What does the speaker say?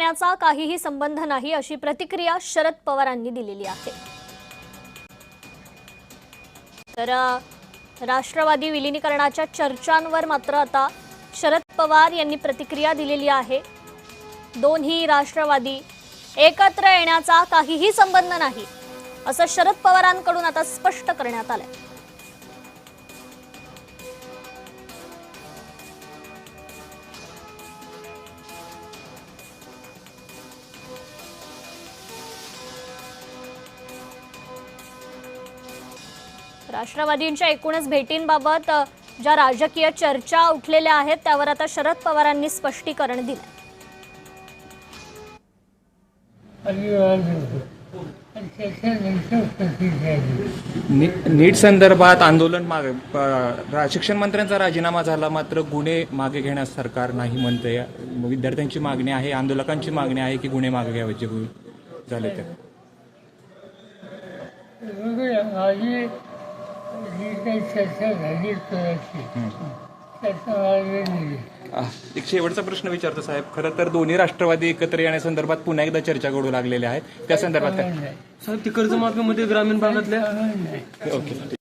येण्याचा काहीही संबंध नाही अशी प्रतिक्रिया शरद पवारांनी दिलेली आहे। तर राष्ट्रवादी विलीनीकरणाच्या चर्चांवर मात्र आता शरद पवार यांनी प्रतिक्रिया दिलेली आहे। दोन्ही राष्ट्रवादी एकत्र येण्याचा काहीही संबंध नाही असं शरद पवारांकडून आता स्पष्ट करण्यात आलंय। राष्ट्रवादींच्या एकूणच भेटींबाबत ज्या राजकीय चर्चा उठलेल्या आहेत त्यावर आता शरद पवारांनी स्पष्टीकरण दिलं। नीट संदर्भात आंदोलन मागे शिक्षण मंत्र्यांचा राजीनामा झाला, मात्र गुन्हे मागे घेण्यास सरकार नाही म्हणते। विद्यार्थ्यांची मागणी आहे, आंदोलकांची मागणी आहे की गुन्हे मागे घ्यायचे झाले तर एक शेवटचा प्रश्न विचारतो साहेब, खरं तर दोन्ही राष्ट्रवादी एकत्र येण्यासंदर्भात पुन्हा एकदा चर्चा घडू लागलेल्या आहेत, त्या संदर्भात काय साहेब, ती कर्जमाफीमध्ये ग्रामीण भागातल्या ओके